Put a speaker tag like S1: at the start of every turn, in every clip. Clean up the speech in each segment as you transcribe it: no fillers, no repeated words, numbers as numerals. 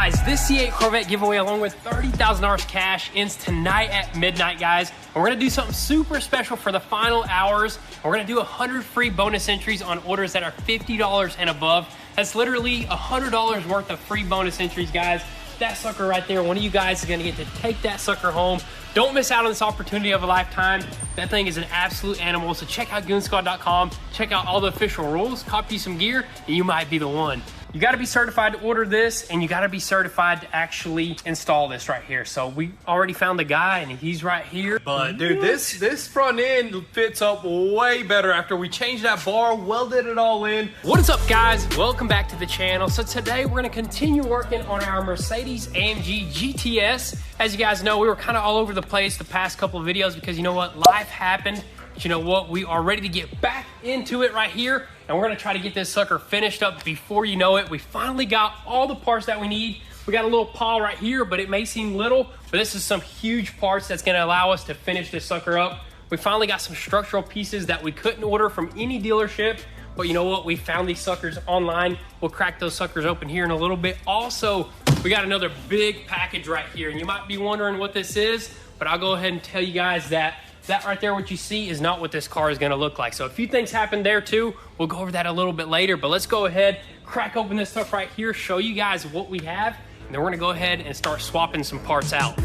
S1: Guys, this C8 Corvette giveaway along with $30,000 cash ends tonight at midnight, guys. And we're gonna do something super special for the final hours. We're gonna do 100 free bonus entries on orders that are $50 and above. That's literally $100 worth of free bonus entries, guys. That sucker right there, one of you guys is gonna get to take that sucker home. Don't miss out on this opportunity of a lifetime. That thing is an absolute animal. So check out GOONZQUAD.com, check out all the official rules, copy some gear, and you might be the one. You gotta be certified to order this, and you gotta be certified to actually install this right here. So we already found the guy, and he's right here.
S2: But dude, this front end fits up way better after we changed that bar, welded it all in.
S1: What is up, guys? Welcome back to the channel. So today we're gonna continue working on our Mercedes AMG GTS. As you guys know, we were kind of all over the place the past couple of videos because you know what? Life happened. But you know what? We are ready to get back into it right here, and we're gonna try to get this sucker finished up before you know it. We finally got all the parts that we need. We got a little pile right here, but it may seem little, but this is some huge parts that's gonna allow us to finish this sucker up. We finally got some structural pieces that we couldn't order from any dealership, but you know what? We found these suckers online. We'll crack those suckers open here in a little bit. Also, we got another big package right here, and you might be wondering what this is, but I'll go ahead and tell you guys that right there, what you see, is not what this car is gonna look like. So a few things happened there too. We'll go over that a little bit later, but let's go ahead, crack open this stuff right here, show you guys what we have, and then we're gonna go ahead and start swapping some parts out.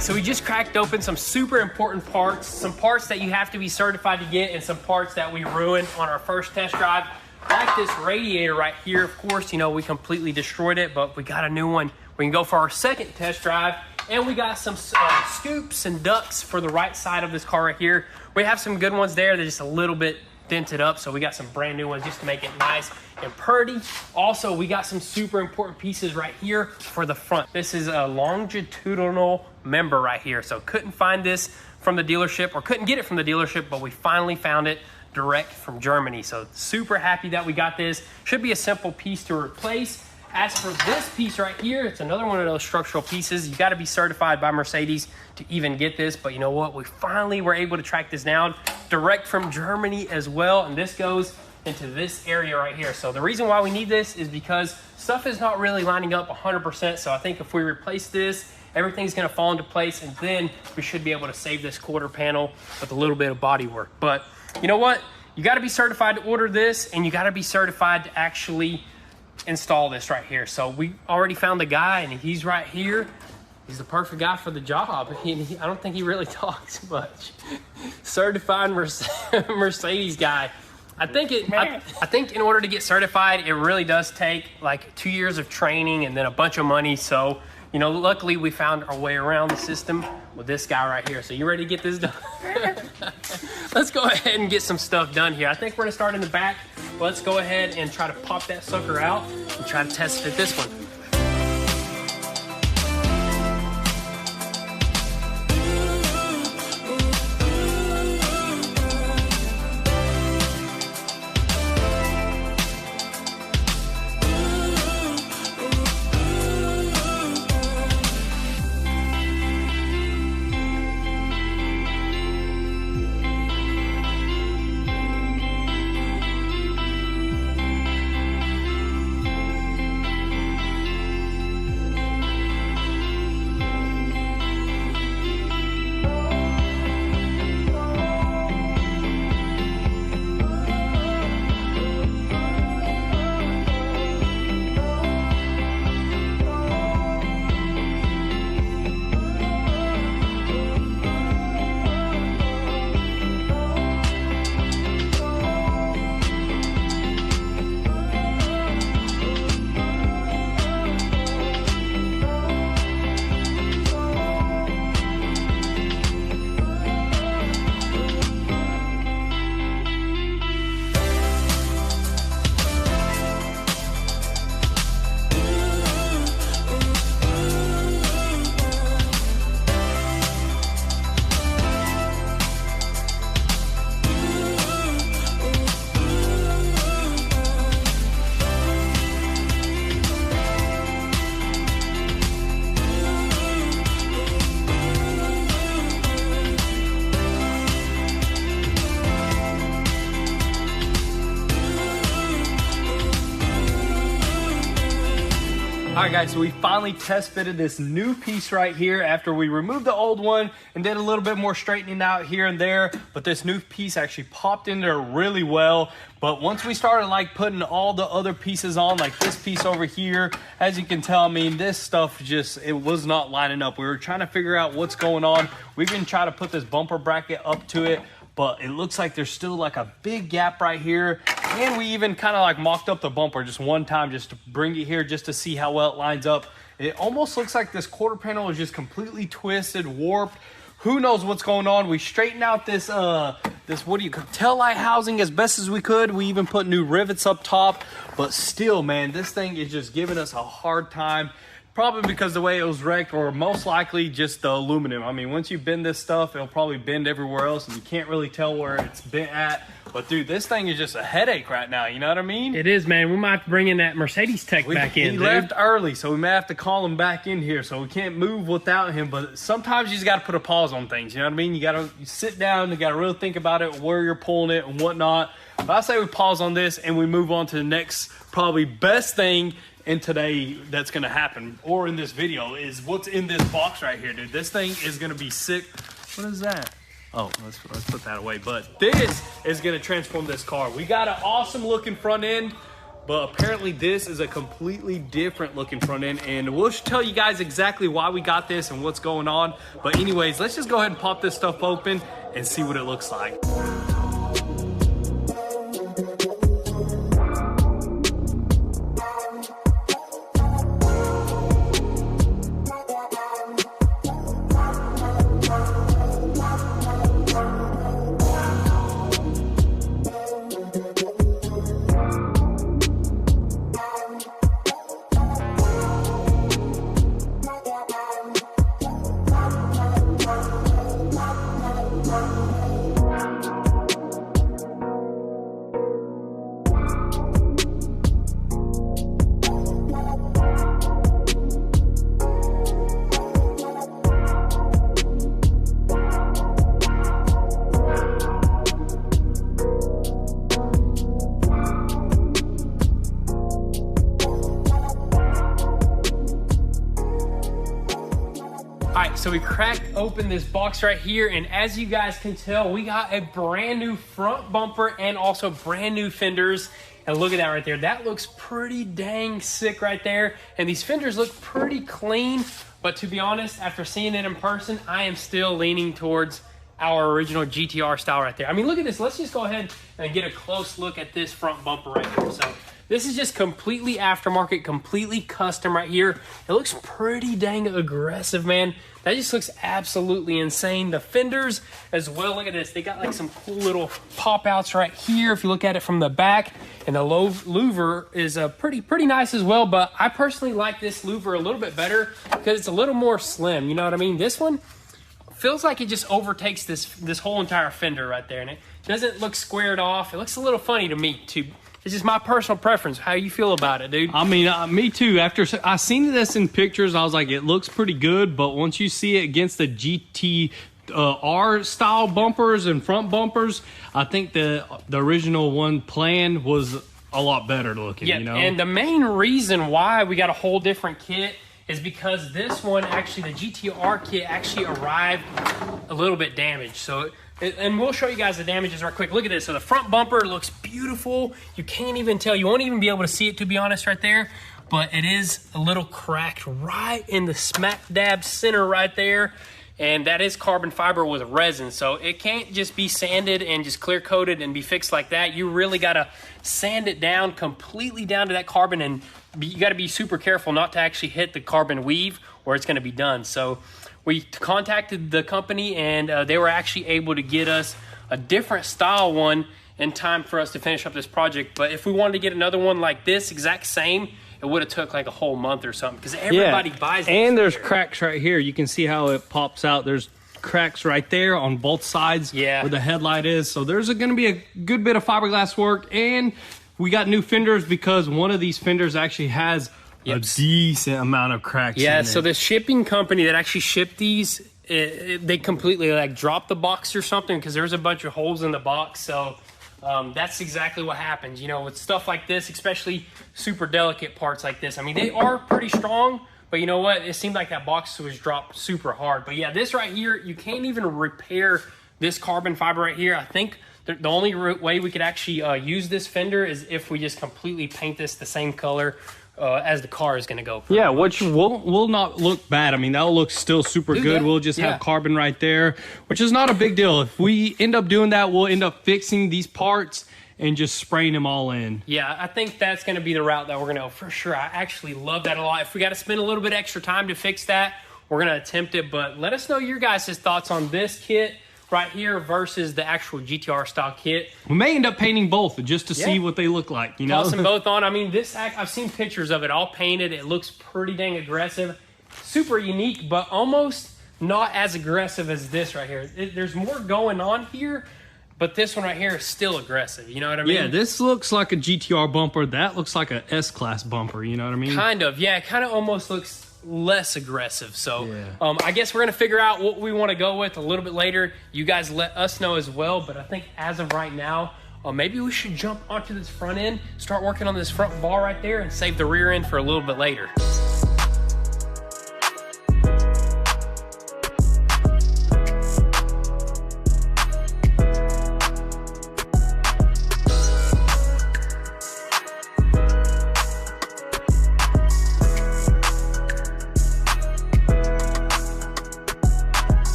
S1: So we just cracked open some super important parts, some parts that you have to be certified to get, and some parts that we ruined on our first test drive. Like this radiator right here, of course, you know, we completely destroyed it, but we got a new one. We can go for our second test drive, and we got some scoops and ducts for the right side of this car right here. We have some good ones there. They're just a little bit dented up, so we got some brand new ones just to make it nice and pretty. Also, we got some super important pieces right here for the front. This is a longitudinal member right here, so couldn't find this from the dealership, or couldn't get it from the dealership, but we finally found it direct from Germany. So super happy that we got this. Should be a simple piece to replace. As for this piece right here, it's another one of those structural pieces. You got to be certified by Mercedes to even get this, but you know what? We finally were able to track this down direct from Germany as well, and this goes into this area right here. So the reason why we need this is because stuff is not really lining up 100%, so I think if we replace this, everything's gonna fall into place, and then we should be able to save this quarter panel with a little bit of body work. But you know what? You gotta be certified to order this, and you gotta be certified to actually install this right here. So we already found the guy, and he's right here. He's the perfect guy for the job. I don't think he really talks much. Certified Mercedes guy. I think in order to get certified, it really does take like 2 years of training and then a bunch of money. So, you know, luckily we found our way around the system with this guy right here. So you ready to get this done? Let's go ahead and get some stuff done here. I think we're gonna start in the back. Let's go ahead and try to pop that sucker out and try to test fit this one.
S2: Alright guys, so we finally test fitted this new piece right here after we removed the old one and did a little bit more straightening out here and there, but this new piece actually popped in there really well. But once we started like putting all the other pieces on, like this piece over here, as you can tell, I mean, this stuff just, it was not lining up. We were trying to figure out what's going on. We've been trying to put this bumper bracket up to it, but it looks like there's still like a big gap right here. And we even kind of like mocked up the bumper just one time just to bring it here just to see how well it lines up. It almost looks like this quarter panel is just completely twisted, warped. Who knows what's going on? We straightened out this tail light housing as best as we could. We even put new rivets up top, but still, man, this thing is just giving us a hard time. Probably because the way it was wrecked, or most likely just the aluminum. I mean, once you bend this stuff, it'll probably bend everywhere else and you can't really tell where it's bent at. But dude, this thing is just a headache right now, you know what I mean?
S1: It is, man. We might have to bring in that Mercedes tech back in,
S2: He left early, so we may have to call him back in here, so we can't move without him. But sometimes you just got to put a pause on things, you know what I mean? You got to sit down, you got to really think about it, where you're pulling it and whatnot. But I say we pause on this and we move on to the next probably best thing in today that's gonna happen, or in this video, is what's in this box right here, dude. This thing is gonna be sick. What is that? Oh, let's put that away. But this is gonna transform this car. We got an awesome looking front end, but apparently this is a completely different looking front end, and we'll tell you guys exactly why we got this and what's going on. But anyways, let's just go ahead and pop this stuff open and see what it looks like. So we cracked open this box right here, and as you guys can tell, we got a brand new front bumper and also brand new fenders. And look at that right there. That looks pretty dang sick right there. And these fenders look pretty clean, but to be honest, after seeing it in person, I am still leaning towards our original GTR style right there. I mean, look at this. Let's just go ahead and get a close look at this front bumper right here. So this is just completely aftermarket, completely custom right here. It looks pretty dang aggressive, man. That just looks absolutely insane. The fenders as well, look at this. They got like some cool little pop outs right here if you look at it from the back. And the louver is pretty nice as well, but I personally like this louver a little bit better because it's a little more slim, you know what I mean? This one feels like it just overtakes this whole entire fender right there, and it doesn't look squared off. It looks a little funny to me too. It's just my personal preference. How you feel about it, dude? I mean, me too. After I seen this in pictures, I was like, it looks pretty good. But once you see it against the GTR style bumpers and front bumpers, I think the original one planned was a lot better looking.
S1: Yeah,
S2: you know? And
S1: the main reason why we got a whole different kit is because this one, actually, the GTR kit actually arrived a little bit damaged. So, and we'll show you guys the damages right quick. Look at this. So the front bumper looks beautiful. You can't even tell. You won't even be able to see it, to be honest, right there. But it is a little cracked right in the smack dab center right there. And that is carbon fiber with resin. So it can't just be sanded and just clear coated and be fixed like that. You really got to sand it down completely down to that carbon, and you got to be super careful not to actually hit the carbon weave or it's going to be done. So we contacted the company, and they were actually able to get us a different style one in time for us to finish up this project. But if we wanted to get another one like this, exact same, it would have took like a whole month or something, because everybody buys it.
S2: And there's cracks right here. You can see how it pops out. There's cracks right there on both sides where the headlight is. So there's going to be a good bit of fiberglass work. And we got new fenders because one of these fenders actually has a decent amount of cracks in it.
S1: So the shipping company that actually shipped these, they completely like dropped the box or something, because there's a bunch of holes in the box. So That's exactly what happens, you know, with stuff like this, especially super delicate parts like this. I mean, they are pretty strong, but you know what? It seemed like that box was dropped super hard. But yeah, this right here, you can't even repair this carbon fiber right here. I think the only way we could actually use this fender is if we just completely paint this the same color as the car is going to go.
S3: Yeah, which will not look bad. I mean, that'll look still super good. We'll just have carbon right there, which is not a big deal. If we end up doing that, we'll end up fixing these parts and just spraying them all in.
S1: Yeah, I think that's going to be the route that we're going to go for sure. I actually love that a lot. If we got to spend a little bit extra time to fix that, we're going to attempt it. But let us know your guys' thoughts on this kit right here versus the actual GTR style kit.
S3: We may end up painting both just to see what they look like, you know?
S1: Toss them both on. I mean, this, I've seen pictures of it all painted. It looks pretty dang aggressive. Super unique, but almost not as aggressive as this right here. There's more going on here, but this one right here is still aggressive. You know what I mean?
S3: Yeah, this looks like a GTR bumper. That looks like a S-Class bumper, you know what I mean?
S1: Kind of, yeah. It kind of almost looks less aggressive. So I guess we're gonna figure out what we want to go with a little bit later. You guys let us know as well, but I think as of right now, maybe we should jump onto this front end, start working on this front bar right there, and save the rear end for a little bit later.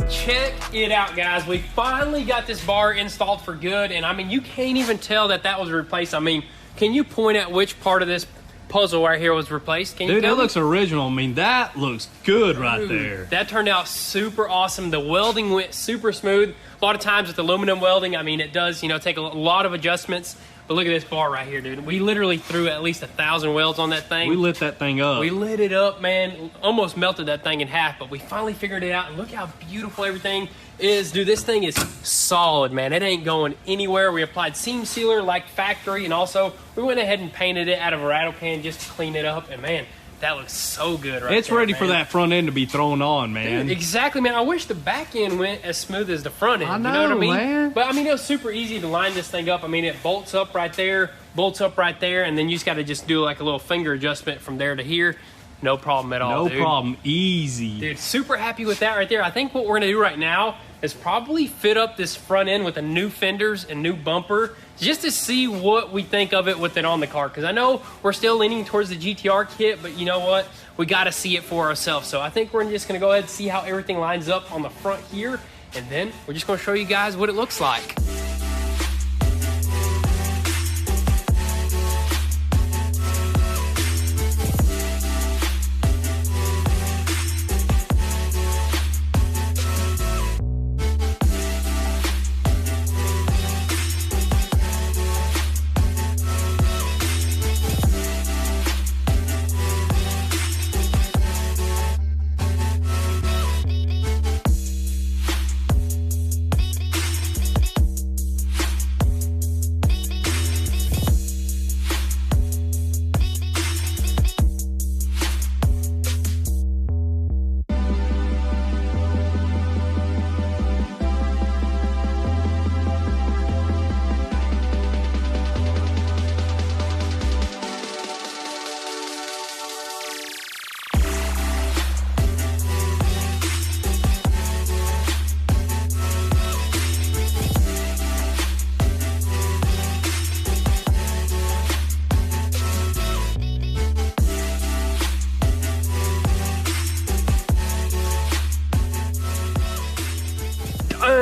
S1: Check it out, guys. We finally got this bar installed for good, and I mean, you can't even tell that that was replaced. I mean, can you point at which part of this puzzle right here was replaced? Can you
S3: Dude,
S1: tell
S3: that looks original. I mean, that looks good right there.
S1: That turned out super awesome. The welding went super smooth. A lot of times with aluminum welding, I mean, it does, you know, take a lot of adjustments. But look at this bar right here, dude. We literally threw at least 1,000 welds on that thing.
S3: We lit that thing up.
S1: We lit it up, man. Almost melted that thing in half, but we finally figured it out. And look how beautiful everything is. Dude, this thing is solid, man. It ain't going anywhere. We applied seam sealer like factory, and also we went ahead and painted it out of a rattle can just to clean it up. And man, that looks so good right
S3: It's
S1: there,
S3: ready
S1: man.
S3: for that front end to be thrown on, man.
S1: Dude, exactly, man. I wish the back end went as smooth as the front end.
S3: I
S1: You know what I
S3: know,
S1: mean?
S3: man.
S1: But I mean, it was super easy to line this thing up. I mean, it bolts up right there, and then you just got to just do like a little finger adjustment from there to here. No problem at all,
S3: No
S1: dude.
S3: problem. Easy.
S1: Dude, super happy with that right there. I think what we're gonna do right now is probably fit up this front end with a new fenders and new bumper just to see what we think of it with it on the car. Because I know we're still leaning towards the GTR kit, but you know what? We gotta see it for ourselves. So I think we're just gonna go ahead and see how everything lines up on the front here, and then we're just gonna show you guys what it looks like.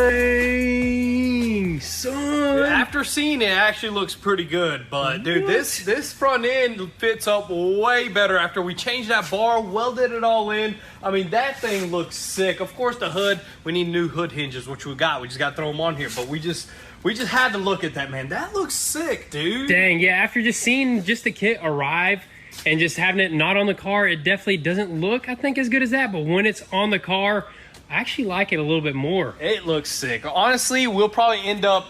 S2: Dang, son.
S3: After seeing it, it actually looks pretty good. But dude, this front end fits up way better after we changed that bar, welded it all in. I mean, that thing looks sick. Of course, the hood, we need new hood hinges, which we got. We just got to throw them on here. But we just had to look at that, man. That looks sick, dude.
S2: Dang, yeah, after just seeing just the kit arrive and just having it not on the car, it definitely doesn't look, I think, as good as that. But when it's on the car, I actually like it a little bit more.
S3: It looks sick. Honestly, we'll probably end up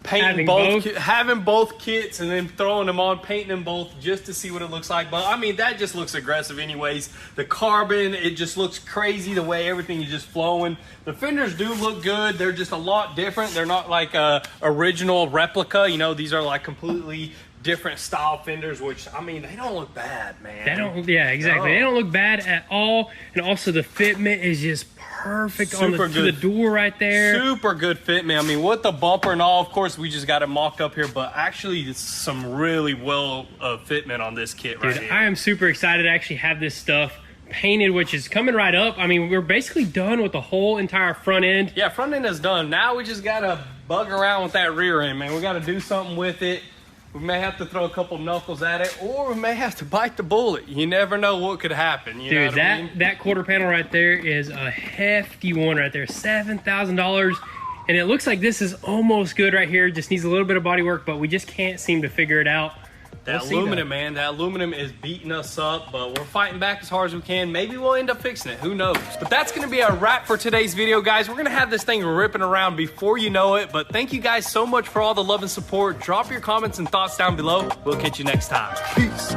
S3: painting having both kits and then throwing them on, painting them both just to see what it looks like. But I mean, that just looks aggressive anyways. The carbon, it just looks crazy the way everything is just flowing. The fenders do look good. They're just a lot different. They're not like a original replica. You know, these are like completely different style fenders, which, I mean, they don't look bad, man.
S2: They don't, yeah, exactly.
S3: No.
S2: They don't look bad at all. And also the fitment is just perfect to the door right there.
S3: Super good fitment. I mean, with the bumper and all, of course, we just got it mocked up here, but actually it's some really well fitment on this kit right here.
S2: I am super excited to actually have this stuff painted, which is coming right up. I mean, we're basically done with the whole entire front end.
S3: Yeah, front end is done. Now we just got to bug around with that rear end, man. We got to do something with it. We may have to throw a couple knuckles at it, or we may have to bite the bullet. You never know what could happen. You know what I mean?
S2: That quarter panel right there is a hefty one right there, $7,000. And it looks like this is almost good right here. Just needs a little bit of body work, but we just can't seem to figure it out.
S3: That aluminum, man, that aluminum is beating us up, but we're fighting back as hard as we can. Maybe we'll end up fixing it. Who knows? But that's going to be a wrap for today's video, guys. We're going to have this thing ripping around before you know it. But thank you guys so much for all the love and support. Drop your comments and thoughts down below. We'll catch you next time. Peace.